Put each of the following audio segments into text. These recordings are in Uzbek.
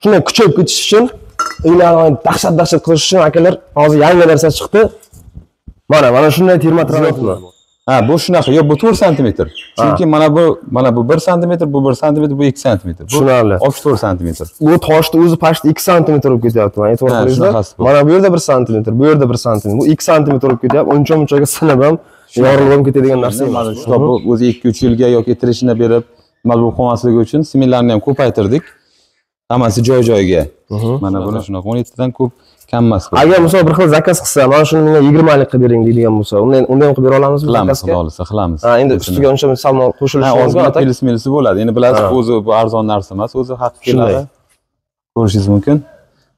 shunday kuchayib ketish uchun, uylarni dahshat qilish uchun akalar hozir yangi narsa chiqdi. Mana shunday termometr. Ha, bu shunaqa, yo'q, bu 4 sm. Chunki mana bu 1 sm, bu 1 sm, bu 2 sm. Tushunarli. 64 sm. Bu toshni o'zi past 2 sm bo'lib ketyapti. Mana e'tibor qilingizlar. Mana bu yerda 1 sm, bu yerda 1 sm. Bu 2 sm bo'lib ketyapti. Uncha-munchaga sinib ham, yorilib ham ketadigan narsa emas. Mana bu o'zi 2-3 yilga yoki tirishini berib, mal bo'lib qolmasligi uchun simillarni ham ko'paytirdik. Hammasi joy-joyiga. Mana buni shunaqa 17 dan ko'p kam emas. Agar misol bir xil zakaz qilsa, mana shuni menga 20 lik qilib bering deydigan bo'lsa, undan ham qilib bera olamizmi? Qilamiz, xudo xohlasa qilamiz. Ha, endi ustiga uncha salmon qo'shilishi mumkin. Ha, plis-milisi bo'ladi. Endi bilasiz, o'zi bu arzon narsa emas, o'zi haqiqiylari ko'rishingiz mumkin.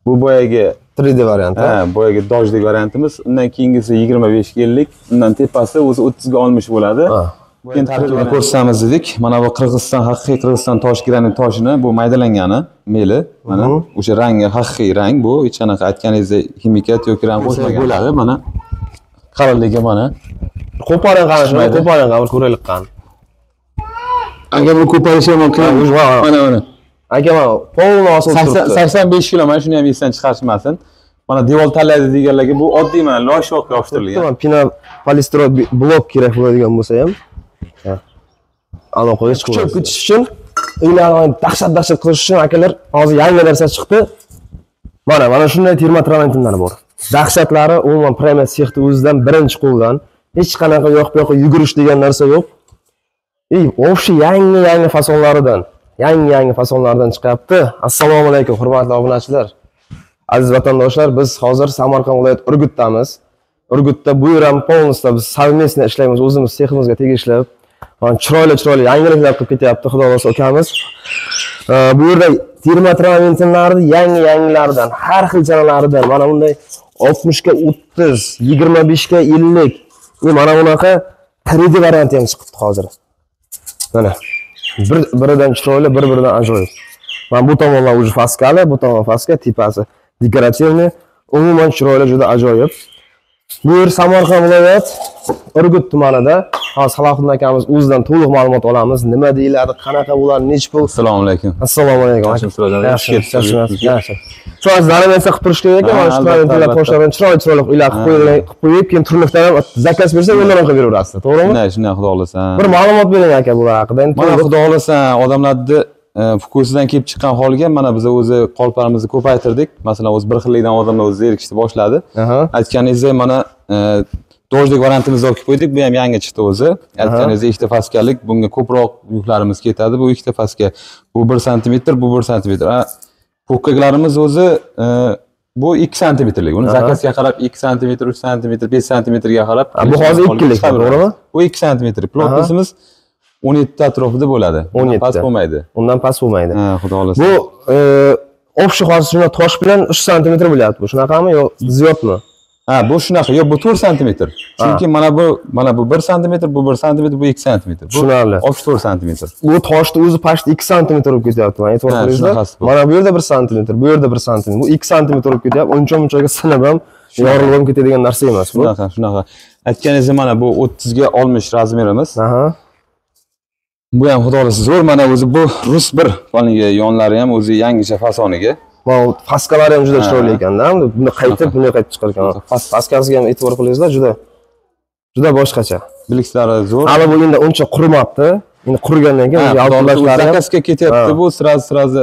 Bu boyagi 3D varianti. Ha, boyagi dojdek variantimiz. Undan keyingisi 25 yillik, undan tepasi o'zi 30 ga olmish bo'ladi. Keyin tarkibini ko'rsatamiz dedik. Mana bu Qirg'iziston, haqiqiy Qirg'iziston tosh granit toshini, bu maydalangani meli. Mana o'sha rangi haqiqiy rang bu. Hech qanaqa aytganingizdek ximikat yoki rang qo'shmagan bo'ladi. Mana qalinligi mana. Qo'poran bir ko'raylik qani. Agar bu ko'parishi ham mumkin. Mana. Aka, mana polni osilib turibdi. 85 kilo, mana shuni ham esdan chiqarishmasin. Mana devor tanlaydi deganlarga bu oddiy mana loshvoqqa yopishtirilgan. Mana pina polistirol blok kerak bo'ladigan bo'lsa ham aloqaga chiqib ketish uchun, uylarni dahshat qilish uchun akalar hozir yangi narsa chiqdi. Mana shunday termometrlar bor. Dahshatlari umuman Primet sexni o'zidan birinchi qo'ldan hech qanaqa yo'q-bu-yoqqa yugurish degan narsa yo'q. O'sha yangi fasonlardan chiqyapti. Assalomu alaykum hurmatli obunachilar. Aziz vatandoshlar, biz hozir Samarqand viloyat Urgutdamiz. Urgutda bu yer ham polностью biz совместно ishlaymiz, o'zimiz seximizga tegishli. Chiroyli yangiliklar qilib ketyapti, xudo xolasa ukamiz. Bu yerda termometrlarni yangilaridan, har xil chanalaridan, mana bunday 60 ga 30, 25 ga 50, mana bunaqa 3D varianti ham chiqibdi hozir. Mana biridan chiroyli, biridan ajoyib. Mana bu tomonlar уже faskali, bu tomon faska, tipasi dekorativniy, umuman chiroyli, juda ajoyib. Bu yer Samarqand viloyat Urgut tumanida. Hozir Salohiddin akamiz o'zidan to'liq ma'lumot olamiz. Nima deyiladi, qanaqa bo'ladi, nechta pul? Assalomu alaykum. Assalomu alaykum. Yaxshi. Shu zarovatsa qilib turish kerak ekan. Mana shu to'ylar toshlardan chiroyli uylar qilib qo'yib, keyin turnifdan ham zakaz bersa, ulardan ham qilib beraverasiz, to'g'rimi? Shunday, xudo xolasa. Bir ma'lumot bering aka bular haqida. Mana xudo xolasa odamlarni fukusidan kelib chiqqan holga mana biz o'zi qoliplarimizni ko'paytirdik. Masalan, o'z bir xillikdan odamlar o'zi zerikishni boshladi. Aytganingizdek, mana dojdek variantimizni olib qo'ydik. Bu ham yangi chiqdi o'zi. Aytganingizdek, ikkita faskalik, bunga ko'proq yuklarimiz ketadi. Bu ikkita faska. Bu 1 sm, bu 1 sm. Pokkalarimiz o'zi bu 2 sm-lik. Uni zakazga qarab 2 sm, 3 sm, 5 sm-ga qarab. Bu hozir 2lik, to'g'rimi? Bu 2 sm. Plotnosimiz 17 atrofida bo'ladi. 17 past bo'lmaydi. Undan past bo'lmaydi. Ha, xudo xolasa. Bu общий hozir shuna tosh bilan 3 sm bo'lyapti. Bu shunaqami yo ziyodmi? Ha, bu shunaqa. Yo'q, bu 4 sm. Chunki mana bu 1 sm, bu 1 sm, bu 2 sm. Tushunarli. 64 sm. Bu toshni o'zi past 2 sm bo'lib ketyapti. Mana e'tibor qilingizlar. Mana bu yerda 1 sm, bu yerda 1 sm. Bu 2 sm bo'lib ketyapti. Uncha-munchaga sinib ham, yorilib ham ketadigan narsa emas bu. Shunaqa. Aytganingizdek, mana bu 30 ga 60 razmerimiz. Bu ham xudo xolasa zo'r. Mana o'zi bu rus bir foniga yonlari ham o'zi yangicha fasoniga. Mana faskalari ham juda chiroyli ekanda. Buni qaytib chiqar ekan. Faskasiga ham e'tibor qilingizlar, juda boshqacha. Bilikslari zo'r. Hali bu endi uncha qurimabdi. Endi qurigandan keyin yaltirlashlari zakazga ketyapti. Bu sirazi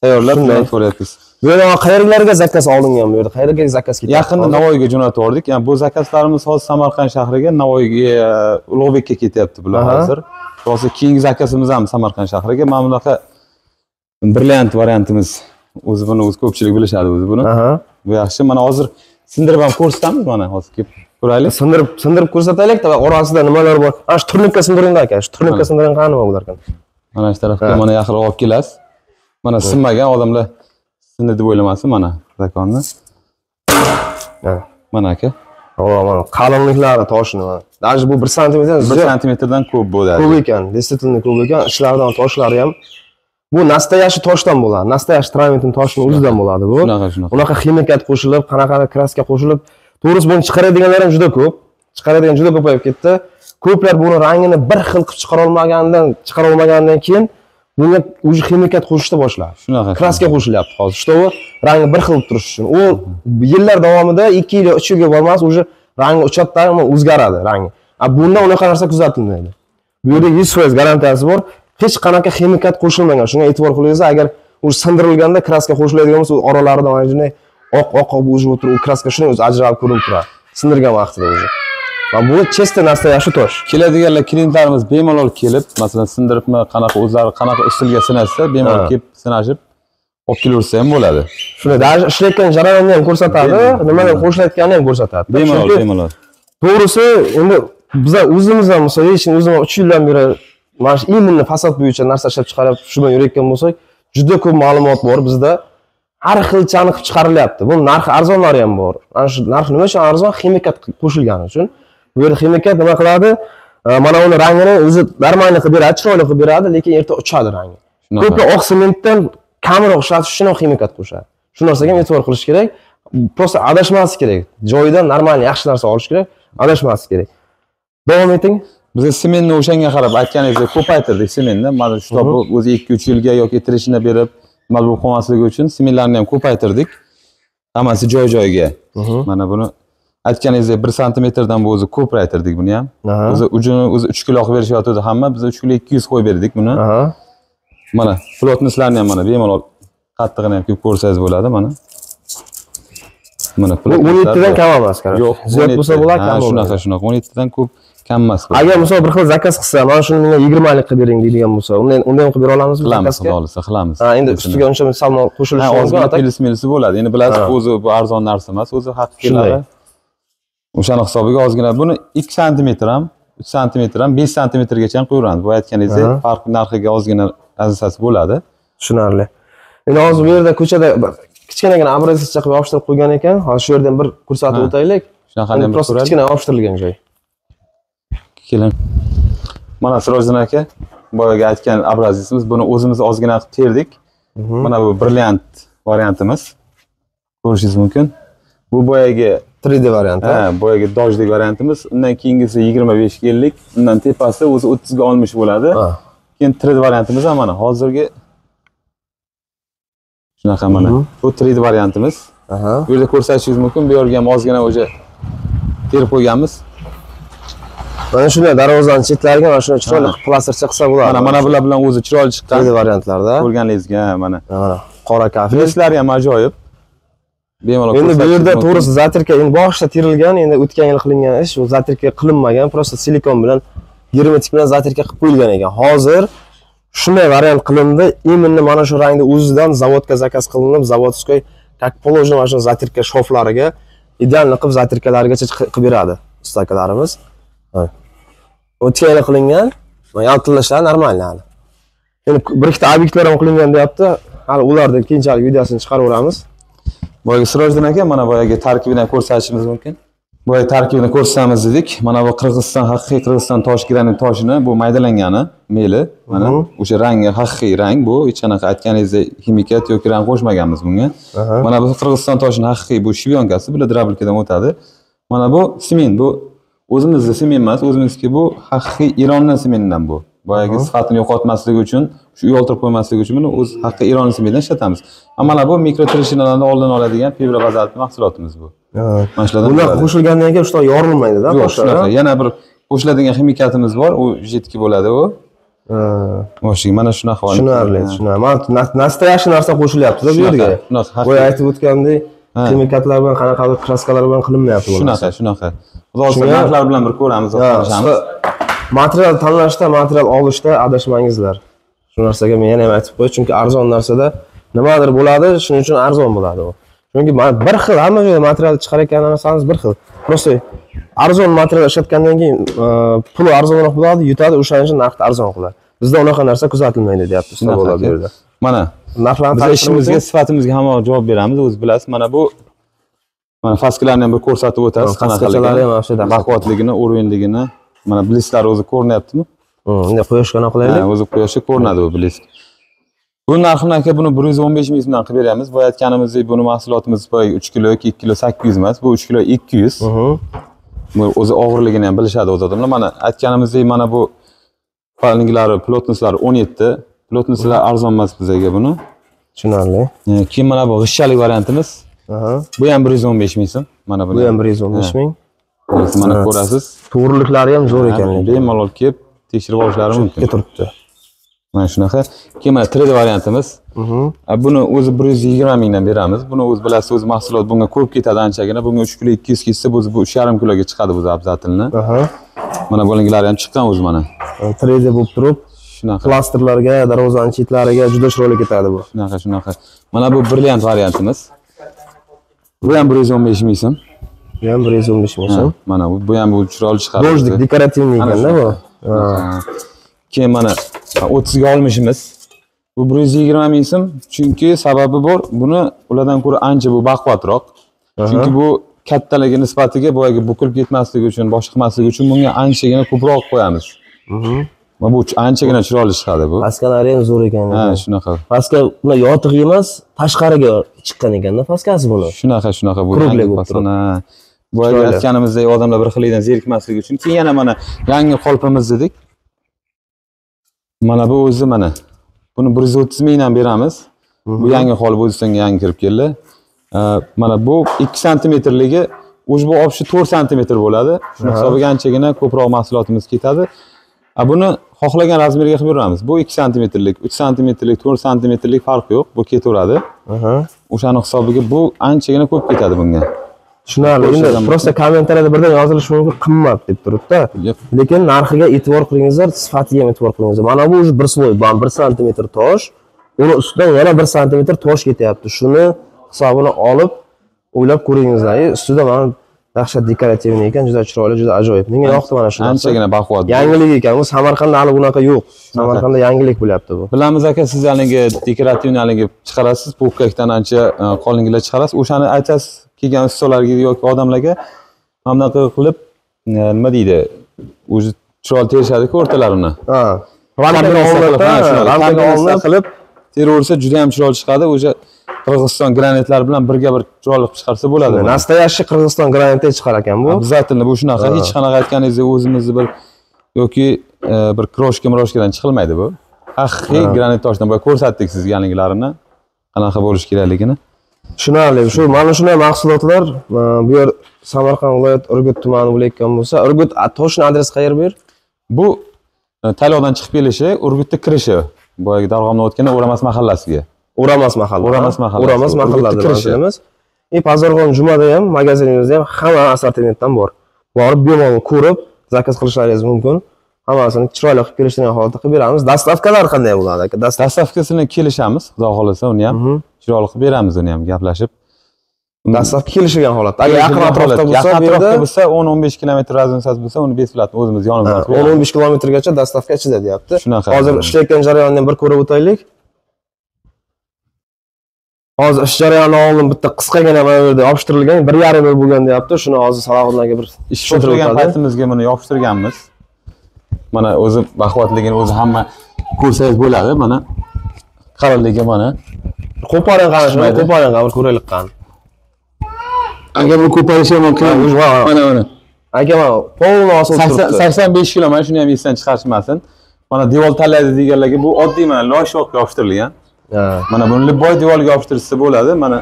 tayyorlab ko'ryapsiz. Bu yerda qayerlarga zakaz olingan bu yerda? Qayerga zakaz ketyapti? Yaqinda Navoiyga jo'natib yubordik. Ya'ni bu zakazlarimiz hozir Samarqand shahriga, Navoiyga, Ulug'bekka ketyapti bular hozir. Hozir keyingi zakazimiz ham Samarqand shahriga. Mana bunaqa brilliant variantimiz. O'zi buni ko'pchilik bilishadi o'zi buni. Bu yaxshi. Mana hozir sindirib ham ko'rsatamiz, mana hozir kelib ko'raylik. Sindirib ko'rsataylik-da, orasida nimalar bor? Ana shu turnipka sindiringlar aka. Shu turnipka sindiring qani nima bo'lar ekan? Mana shu tarafga mana yaqinroq olib kelasiz. Mana sinmagan odamlar sindi deb o'ylamasin mana zakonni. Mana aka. Mana qalinliklari toshini mana. Даже bu 1 sm 1 sm-dan ko'p bo'ladi. Ko'p ekan, действительно ko'p ekan. Ishlardan toshlari ham bu nastoyashi toshdan bo'ladi. Nastoyashi travertin toshining o'zidan bo'ladi bu. Unaqa ximikat qo'shilib, qanaqa kraska qo'shilib, to'g'risi buni chiqaradiganlar ham juda ko'p. Chiqaradigan juda ko'payib ketdi. Ko'plar buni rangini bir xil qilib chiqara olmagandan keyin bunga уже ximikat qo'shishda boshladi. Shunaqa. Kraska qo'shilyapti hozir. Shtovi rangi bir xil turishi uchun. U yillar davomida 2 yil, 3 yilga bormas, уже rangi uchatdan o'zgaradi rangi. Bunda unaqa narsa kuzatilmaydi. Bu yerda 100% garantiyasi bor. Hech qanaqa ximikat qo'shilmagan. Shunga e'tibor qilingiz, agar u sindirilganda kraska qo'shiladigan bo'lsa, oralaridan mana oq bo'lib o'tirib, u kraska shunday o'zi ajralib ko'rinib turadi. Sindirgan vaqtida o'zi. Bu chesta nastoyashi tosh. Keladiganlar klientlarimiz bemalol kelib, masalan, sindiribmi, qanaqa o'zlari qanaqa usulga sinasa, bemalol kelib sinashib olib kelaversa ham bo'ladi. Shunday, даже ishlayotgan jarayonni ham ko'rsatadi, nimadan qo'shilayotganini ham ko'rsatadi. Bemalol. To'g'risi, endi biz o'zimiz ham bo'lsa, o'zim 3 yildan beri mana shu immuniy fasad bo'yicha narsa ishlab chiqarib, shu bilan yurayotgan bo'lsak, juda ko'p ma'lumot bor bizda. Har xilchani qilib chiqarilyapti. Bu narxi arzonlari ham bor. Mana shu narx nima uchun arzon? Ximikat qo'shilgani uchun. Bu yerda ximikat nima qiladi? Mana uni rangini o'zi darmonli qilib beradi, chiroyli qilib beradi, lekin erta o'chadi rangi. Ko'proq oq sementdan kamroq ishlatish uchun ham ximikat qo'shadi. Shu narsaga ham e'tibor qilish kerak. Prosta adashmaslik kerak. Joyidan normal yaxshi narsa olish kerak, adashmaslik kerak. Davom eting. Biz sementni o'shanga qarab aytganingizdek ko'paytirdik sementni. Mana shu o'zi 2-3 yilga yoki tirishini berib, nima bo'lib qolmasligi uchun sementlarni ham ko'paytirdik. Hammasi joy-joyiga. Mana buni aytganingizdek 1 santimetrdan bu o'zi ko'paytirdik buni ham. O'zi ujini o'zi 3 kilo qilib berishyapti hamma. Biz 3 kilo 200 qo'yib berdik buni. Mana plotnislarni ham mana bemalol qattig'ini ham ko'rib ko'rsangiz bo'ladi mana. Mana plotnislar 17 dan kam emas, qarang. Yo'q, ziyod bo'lsa bo'ladi, kam bo'ladi. Shunaqa 17 dan ko'p kam emas. Agar misol bir xil zakaz qilsa, mana shuni menga 20 lik qilib bering deydigan bo'lsa, unda ham qilib bera olamizmi zakazga? Qilamiz. Endi ustiga uncha salmon qo'shilishi mumkin, atak. Milisi bo'ladi. Endi bilasiz, o'zi bu arzon narsa emas, o'zi haqiqiylari. O'shani hisobiga ozgina buni 2 santimetr ham, 3 santimetr ham, 5 santimetrgacha ham qo'yamiz. Bu aytganingizdek, farq narxiga ozgina raziyasi bo'ladi. Tushunarli. Endi hozir bu yerda ko'chada kichkinagina obrazchcha qilib yopishtirib qo'ygan ekan. Hozir shu yerdan bir ko'rsatib o'taylik. Shunaqa ham prosta kichkina yopishtirilgan joy. Keling. Mana Sirojdan aka, boyaga aytgan obrazimiz, buni o'zimiz ozgina qilib terdik. Mana bu brilliant variantimiz. Ko'rishingiz mumkin. Bu boyaga 3D variant. Boyaga dojdek variantimiz. Undan keyingisi 25 yillik, undan tepasi o'zi 30 ga olmish bo'ladi. Keyin 3D variantimiz ham mana hozirgi shunaqa mana. Bu 3D variantimiz. Bu yerda ko'rsatishingiz mumkin. Bu yerga ham ozgina o'sha terib qo'yganmiz. Mana shunday darvozaning chetlariga mana shuni chiroyli plastercha qilsa bo'ladi. Mana bular bilan o'zi chiroyli chiqqan 3D variantlarda. Ko'rganingizga mana. Qora kafe. Ishlari ham ajoyib. Bemalol endi bu yerda to'g'risi zatirka endi boshida terilgan, endi o'tgan yil qilingan ish, u zatirka qilinmagan, prosta silikon bilan germetik bilan zatirka qilib qo'yilgan ekan. Hozir shunday variant qilindi, именно mana shu rangda o'zidan zavodga zakaz qilinib, zavodskoy как положено mana shu zatirka shoflariga idealni qilib zatirkalarigacha qilib beradi ustakalarimiz. O'tgan yil qilingan, yaltillashlar normal hali. Endi bir ikkita obyektlar ham qilingan deyapti. Hali ularning keyinchalik videosini chiqarib olamiz. Boyaga Sirojdan aka, mana boyaga tarkibini ko'rsatishimiz mumkin. Boyaga tarkibini ko'rsatamiz dedik. Mana bu Qirg'iziston, haqiqiy Qirg'iziston tosh granit toshini, bu maydalangani meli. Mana o'sha rangi haqiqiy rang bu. Hech qanaqa aytganingizdek ximikat yoki rang qo'shmaganmiz bunga. Mana bu Qirg'iziston toshining haqiqiy bu shivyonkasi, bu drabilkadan o'tadi. Mana bu sement, bu o'zimizning sement emas, o'zimizniki bu haqiqiy Irondan sementdan bu. Boyagi sifatini yo'qotmasligi uchun, shu uyoltirib qo'ymasligi uchun buni o'z haqiqiy Iron sementdan ishlatamiz. Mana bu mikrotreshinalarni oldini oladigan fibra bazaltli mahsulotimiz bu. Mana shulardan. Bular qo'shilgandan keyin ushto yorilmaydi-da, boshqa. Yana bir qo'shiladigan ximikatimiz bor, u jetki bo'ladi u. Boshqa mana shunaqa holat. Tushunarli, tushunarli. Mana nastoyashi narsa qo'shilyapti-da bu yerga. Boya aytib o'tgandek, ximikatlar bilan qanaqadir kraskalar bilan qilinmayapti bu. Shunaqa. Xudo xohlasa narxlar bilan bir ko'ramiz, tanishamiz. Material tanlashda, material olishda adashmangizlar. Shu narsaga men yana ham aytib qo'yaman, chunki arzon narsada nimadir bo'ladi, shuning uchun arzon bo'ladi u. Chunki bir xil hamma joyda material chiqarayotgan narsamiz bir xil. Prosta arzon material ishlatgandan keyin puli arzonroq bo'ladi, yutadi, o'shaning uchun narxni arzon qiladi. Bizda unaqa narsa kuzatilmaydi, deyapti usta bo'ladi bu yerda. Mana narxlarni biz ishimizga, sifatimizga hamma javob beramiz, o'zingiz bilasiz. Mana bu faskalarni ham bir ko'rsatib o'tasiz, qanaqaligini, baquvvatligini, o'rinligini. Mana blistlar o'zi ko'rinyaptimi? Endi quyoshga qilaylik. O'zi quyoshga ko'rinadi bu blist. Bu narxini aka buni 115 ming so'mdan qilib beramiz. Bu aytganimizdek buni mahsulotimiz 3 kilo, 2 kilo 800 emas, bu 3 kilo 200. Bu o'zi og'irligini ham bilishadi o'z odamlar. Mana aytganimizdek mana bu falinglari, plotnislari 17, Plotnosilar arzon emas bizga buni. Tushunarli. Keyin mana bu g'ishchalik variantimiz. Bu ham 115 ming so'm. Mana bu. Bu ham 115 ming. Mana ko'rasiz. To'g'riliklari ham zo'r ekan. Bemalol kelib tekshirib olishlari mumkin. Turibdi. Mana shunaqa. Keyin mana 3D variantimiz. Buni o'zi 120 mingdan beramiz. Buni o'zi bilasiz, o'zi mahsulot bunga ko'p ketadi anchagina. Bunga 3 kilo 200 ketsa, bu 3,5 kiloga chiqadi bu abzatilni. Mana bo'lingilari ham chiqqan o'zi mana. 3D bo'lib turib, shunaqa klasterlarga, darvozani chetlariga juda chiroyli ketadi bu. Shunaqa. Mana bu brilliant variantimiz. Bu ham 115 ming so'm. Bu ham 115 ming so'm. Mana bu ham bu chiroyli chiqadi. Dojdik, dekorativniy ekanda bu. Keyin mana 30 ga olmishimiz. Bu 120 ming so'm, chunki sababi bor. Buni ulardan ko'ra ancha bu baquvvatroq. Chunki bu kattaligi nisbatiga boyagi bukilib ketmasligi uchun, boshqa qilmasligi uchun bunga anchagina ko'proq qo'yamiz. Mana bu anchagina chiroyli chiqadi bu. Paskalari ham zo'r ekan. Ha, shunaqa. Paska ular yotiq emas, tashqariga chiqqan ekanda paskasi buni. Shunaqa bu yangi pasona. Boyagi aytganimizdek odamlar bir xilidan zerikmasligi uchun. Keyin yana mana yangi qolpimiz dedik. Mana bu o'zi mana. Buni 130 mingdan beramiz. Bu yangi qolip O'zbekistonga yangi kirib keldi. Mana bu 2 santimetrligi, o'zi bu opshi 4 santimetr bo'ladi. Shuning hisobiga anchagina ko'proq mahsulotimiz ketadi. Buni xohlagan razmerga qilib beramiz. Bu 2 santimetrlik, 3 santimetrlik, 4 santimetrlik farqi yo'q. Bu ketaveradi. O'shaning hisobiga bu anchagina ko'p ketadi bunga. Tushunarli. Endi prosta kommentariyada birdan yozilishi mumkin, qimmat deb turibdi. Lekin narxiga e'tibor qilingizlar, sifatiga ham e'tibor qilingizlar. Mana bu o'zi bir sloy, 1 santimetr tosh, uni ustidan yana 1 santimetr tosh ketyapti. Shuni hisobini olib, o'ylab ko'ringizlar. Ustida mana dahshat dekorativniy ekan, juda chiroyli, juda ajoyib. Menga yoqdi mana shu. Anchagina baquvvat. Yangilik ekan. Bu Samarqandda hali bunaqa yo'q. Samarqandda yangilik bo'lyapti bu. Bilamiz aka, siz haligi dekorativniy haligi chiqarasiz, popkakdan ancha qolingilar chiqarasiz. O'shani aytasiz kelgan ustalarga yoki odamlarga mana bunaqa qilib, nima deydi, o'zi chiroyli terishadi-ku o'rtalarini. Ramkaga qilib teraversa juda ham chiroyli chiqadi. O'sha Qirg'iziston granitlari bilan birga bir chiroyli qilib chiqarsa bo'ladi. Nastoyashi Qirg'iziston graniti chiqar ekan bu. Обязательно bu shunaqa. Hech qanaqa aytganingizdek o'zimizni bir yoki bir kroshka-mroshkadan chiqilmaydi bu. Haqiqiy granit toshdan boya ko'rsatdik sizga yangilarini, qanaqa bo'lishi kerakligini. Tushunarli. Shu mana shunday mahsulotlar bu yer Samarqand viloyat Urgut tumani bo'layotgan bo'lsa, Urgut toshni adresi qayer bu yer? Bu Tayloqdan chiqib kelishi, Urgutga kirishi, boyagi Darg'omdan o'tganda O'ramas mahallasiga. O'ramas mahallada manzilimiz. Pazarxon Jumada ham, magazinimizda ham hamma assortimentdan bor. Borib bemalol ko'rib, zakaz qilishlaringiz mumkin. Hammasini chiroyli qilib kelishtirgan holatda qilib beramiz. Dastavkalar qanday bo'ladi aka? Dastavkasini kelishamiz, xudo xolasa uni ham chiroyli qilib beramiz, uni ham gaplashib. Dastavka kelishgan holatda. Agar yaqin atrofda bo'lsa, 10-15 kilometr radiusasi bo'lsa, uni beplat o'zimiz yonimizda. 10-15 kilometrgacha dastavka ichida deyapti. Shunaqa. Hozir ishlayotgan jarayonni ham bir ko'rib o'taylik. Hozir ish jarayoni oldin bitta qisqagina mana bu yerda yopishtirilgan, 1,5 yil bo'lgan deyapti. Shuni hozir Salohiddin aka bir ish tushirgan paytimizga buni yopishtirganmiz. Mana o'zi baquvvatligini o'zi hamma ko'rsangiz bo'ladi. Mana qalinligi mana. Qo'poring qani, qo'poring qani ko'raylik qani. Aka bu ko'parishi ham mumkin. Mana. Aka mana polni osib turibdi. 85 kilo, mana shuni ham esdan chiqarishmasin. Mana devor tanlaydi deganlarga bu oddiy mana loyshoqqa yopishtirilgan. Mana buni boy devorga yopishtirsa bo'ladi. Mana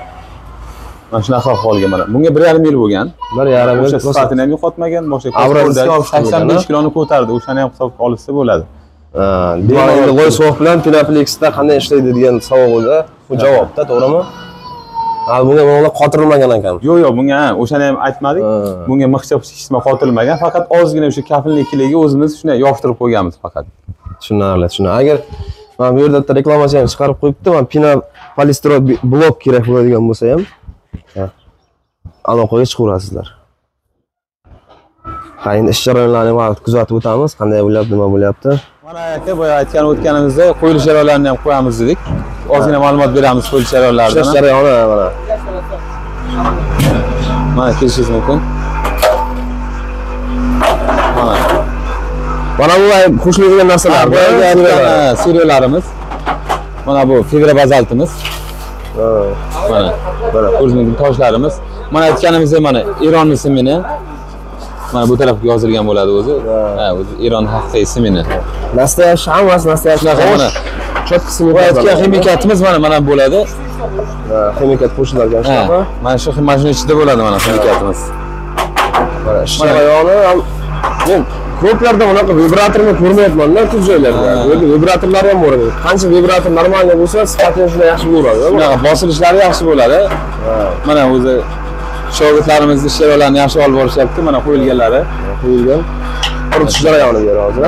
shunaqa ahvolga mana. Bunga 1,5 yil bo'lgan. 1,5 yil sifatini ham yo'qotmagan, boshqa ko'rda 85 kiloni ko'tardi. O'shani ham hisobga olishsa bo'ladi. Demak, endi loysoq bilan Pinaplexda qanday ishlaydi degan savolga bu javobda, to'g'rimi? Bunga mana qotirilmagan ekan. Yo'q, bunga o'shani ham aytmadik. Bunga mixcha qismi qotirilmagan, faqat ozgina o'sha kafilnikiga o'zimiz shunday yopishtirib qo'yganmiz faqat. Tushunarli. Agar mana bu yerda reklamasi ham chiqarib qo'yibdi. Mana Pina polistirol blok kerak bo'ladigan bo'lsa ham, aloqaga chiqaverasizlar. Endi ish jarayonlarini vaqt kuzatib o'tamiz, qanday bo'lyapti, nima bo'lyapti. Mana aka, boya o'tganimizda qo'yilish jarayonlarini ham qo'yamiz dedik. Ozgina ma'lumot beramiz qo'yilish jarayonlaridan. Ish jarayoni mana. Mana kelishingiz mumkin. Mana bu qo'shiladigan narsalar, seriyalarimiz. Mana bu fibra bazaltimiz. Mana ko'rsingiz toshlarimiz. Mana aytganimizdek mana Eron ismini mana bu tarafga yozilgan bo'ladi o'zi. O'zi Eron haqiqiy ismini. Nastoyash hammasi nastoyash. Mana cho'tkisi Bo'yatgan ximikatimiz mana bo'ladi. Ximikat qo'shiladigan shunaqa. Mana shu mashina ichida bo'ladi mana ximikatimiz. Mana ish jarayoni ham men ko'plarda bunaqa vibratorni ko'rmayapman-da ko'p joylarda. Vibratorlar ham bor edi. Qancha vibrator normalniy bo'lsa, sifati ham shunday yaxshi bo'laveradi. Shunaqa bosilishlari yaxshi bo'ladi. Mana o'zi shogirdlarimizni sherolarni yaxshi olib borishyapti. Mana qo'yilganlari, qo'yilgan. Quritish jarayoni bor hozir.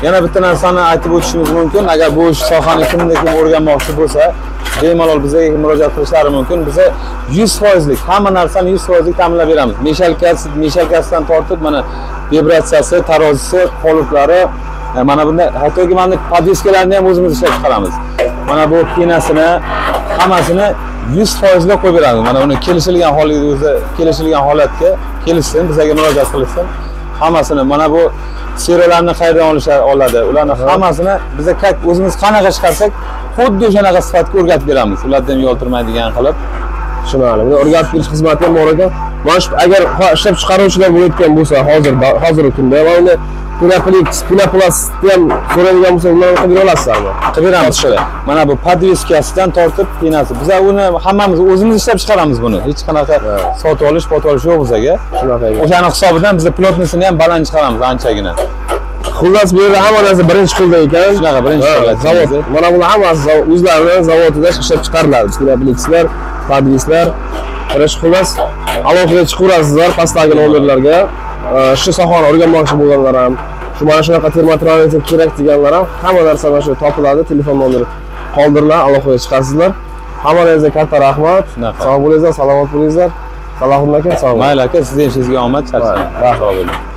Yana bitta narsani aytib o'tishimiz mumkin. Agar bu sohani kimdir o'rganmoqchi bo'lsa, bemalol bizga murojaat qilishlari mumkin. Biz 100% hamma narsani 100% ta'minlab beramiz. Meshalkasidan tortib mana vibratsiyasi, tarozisi, qoliplari, mana bunda hattoki mana podveskalarni ham o'zimiz ishlab chiqaramiz. Mana bu penasini hammasini 100% ga qo'yib beramiz. Mana uni kelishilgan holatga kelishsin, bizga murojaat qilsin. Hammasini mana bu serolarni qayerdan oladi? Ularni hammasini biz o'zimiz qanaqa chiqarsak, xuddi o'shanaqa sifatga o'rgatib beramiz. Ulardan ham yoltirmaydigan qilib. Tushunarli. Buni o'rgatib berish xizmati ham bor ekan. Mana shu agar ishlab chiqaruvchilar bo'layotgan bo'lsa, hozirgi kunda va uni Pinaplastni ham so'raydigan bo'lsa, ularni qilib bera olasizlarmi? Qilib beramiz shunday. Mana bu podveskasidan tortib penasi. Biz uni hammamiz o'zimiz ishlab chiqaramiz buni. Hech qanaqa sotib olish, yo'q bizga. Shunaqa. O'shani hisobidan biz plotnisini ham baland chiqaramiz anchagina. Xullas bu yerda hamma narsa birinchi qo'lda ekan. Shunaqa birinchi qo'lda. Zavod. Mana bular hammasi o'zlarining zavodida ishlab chiqariladi. Pinaplastlar, podveslar. Xullas alohida chiqaverasizlar pastdagi nomerlarga. Shu sohani o'rganmoqchi bo'lganlar ham, shu mana shunaqa termometr kerak deganlar ham hamma narsa mana shu topiladi. Telefon nomeri qoldiriladi, alohida chiqarsizlar. Hammangizga katta rahmat. Sog' bo'linglar, salomat bo'linglar. Salomat aka, sog' bo'ling. Mayli aka, sizning ishingizga omad, charchang. Rahmat.